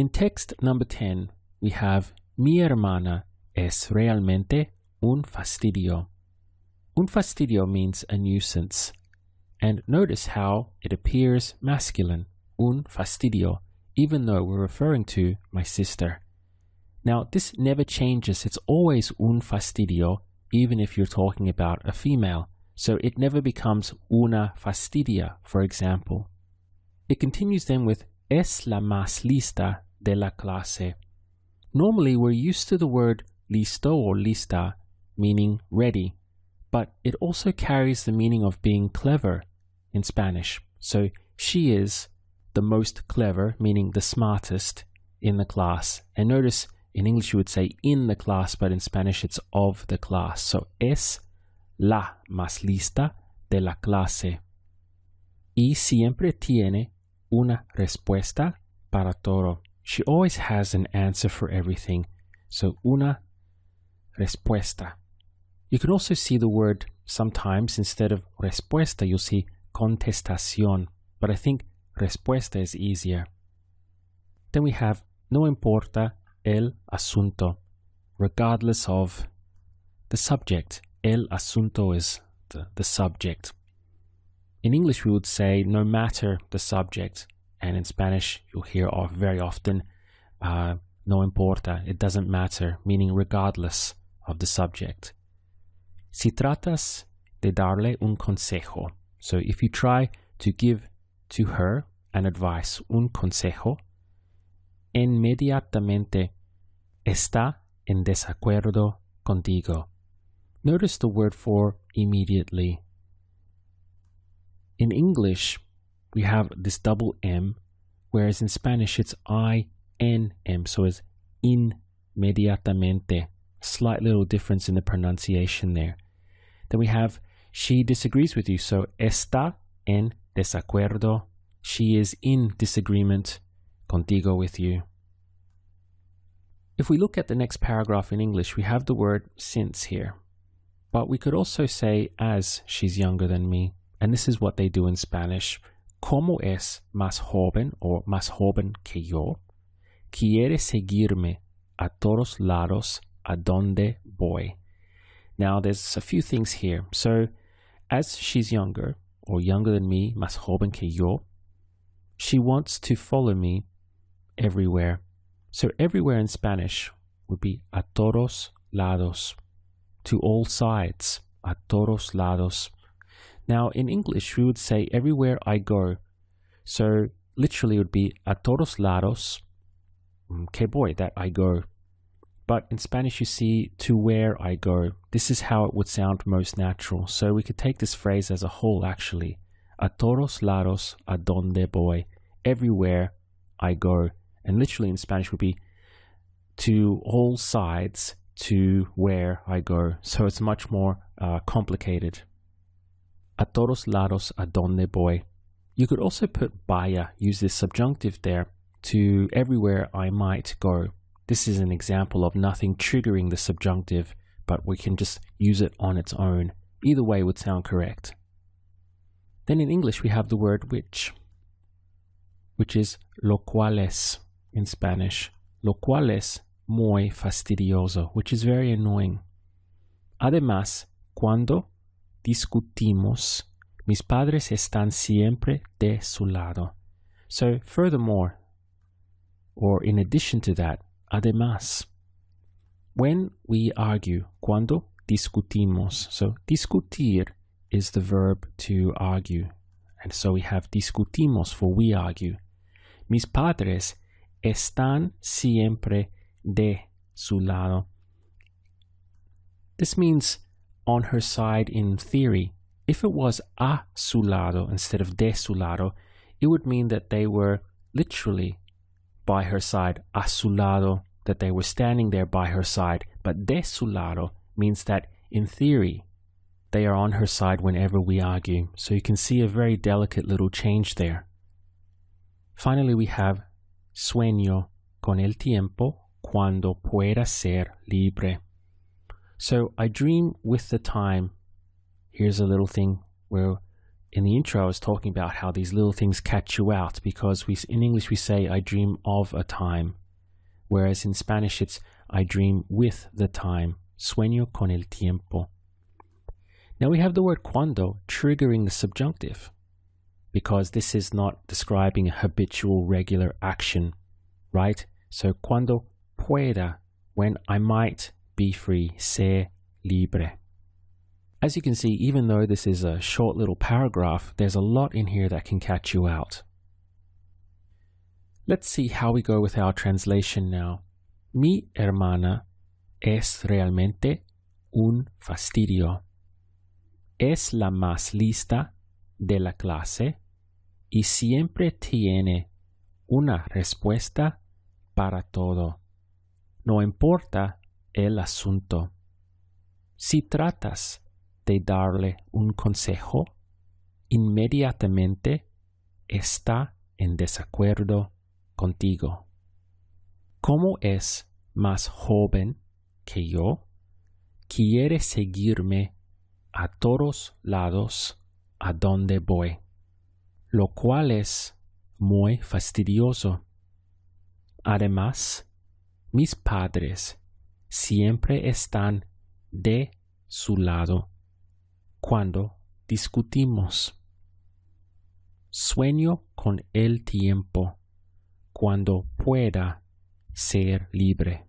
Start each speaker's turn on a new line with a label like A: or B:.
A: In text number 10, we have Mi hermana es realmente un fastidio. Un fastidio means a nuisance. And notice how it appears masculine, un fastidio, even though we're referring to my sister. Now, this never changes. It's always un fastidio, even if you're talking about a female. So it never becomes una fastidia, for example. It continues then with es la más lista de la clase. Normally, we're used to the word listo or lista, meaning ready, but it also carries the meaning of being clever in Spanish. So she is the most clever, meaning the smartest in the class. And notice in English you would say in the class, but in Spanish it's of the class. So es la más lista de la clase. Y siempre tiene una respuesta para todo. She always has an answer for everything. So una respuesta. You can also see the word sometimes instead of respuesta, you'll see contestación. But I think respuesta is easier. Then we have no importa el asunto, regardless of the subject. El asunto is the subject. In English, we would say no matter the subject. And in Spanish, you'll hear very often no importa, it doesn't matter, meaning regardless of the subject. Si tratas de darle un consejo. So if you try to give to her an advice, un consejo, inmediatamente está en desacuerdo contigo. Notice the word for immediately. In English, we have this double M, whereas in Spanish it's I-N-M, so it's inmediatamente. Slight little difference in the pronunciation there. Then we have she disagrees with you, so está en desacuerdo. She is in disagreement contigo with you. If we look at the next paragraph in English, we have the word since here. But we could also say as she's younger than me. And this is what they do in Spanish. Como es más joven or más joven que yo, quiere seguirme a todos lados a donde voy. Now there's a few things here. So as she's younger or younger than me, más joven que yo, she wants to follow me everywhere. So everywhere in Spanish would be a todos lados, to all sides, a todos lados. Now in English we would say everywhere I go. So literally it would be a todos lados que voy, that I go. But in Spanish you see to where I go. This is how it would sound most natural. So we could take this phrase as a whole actually. A todos lados a donde voy. Everywhere I go. And literally in Spanish would be to all sides to where I go. So it's much more complicated. A todos lados a donde voy. You could also put vaya, use this subjunctive there, to everywhere I might go. This is an example of nothing triggering the subjunctive, but we can just use it on its own. Either way would sound correct. Then in English we have the word which is lo cual es in Spanish. Lo cual es muy fastidioso, which is very annoying. Además, cuando discutimos, mis padres están siempre de su lado. So furthermore, or in addition to that, además, when we argue, cuando discutimos, so discutir is the verb to argue. And so we have discutimos for we argue. Mis padres están siempre de su lado. This means on her side in theory. If it was a su lado instead of de su lado, it would mean that they were literally by her side, a su lado, that they were standing there by her side. But de su lado means that in theory, they are on her side whenever we argue. So you can see a very delicate little change there. Finally, we have sueño con el tiempo cuando pueda ser libre. So I dream with the time. Here's a little thing where in the intro, I was talking about how these little things catch you out because in English we say, I dream of a time. Whereas in Spanish it's, I dream with the time. Sueño con el tiempo. Now we have the word cuando triggering the subjunctive because this is not describing a habitual regular action, right? So cuando pueda, when I might be free, ser libre. As you can see, even though this is a short little paragraph, there's a lot in here that can catch you out. Let's see how we go with our translation now. Mi hermana es realmente un fastidio. Es la más lista de la clase y siempre tiene una respuesta para todo. No importa el asunto. Si tratas de darle un consejo, inmediatamente está en desacuerdo contigo. Como es más joven que yo, quiere seguirme a todos lados a donde voy, lo cual es muy fastidioso. Además, mis padres siempre están de su lado cuando discutimos. Sueño con el tiempo cuando pueda ser libre.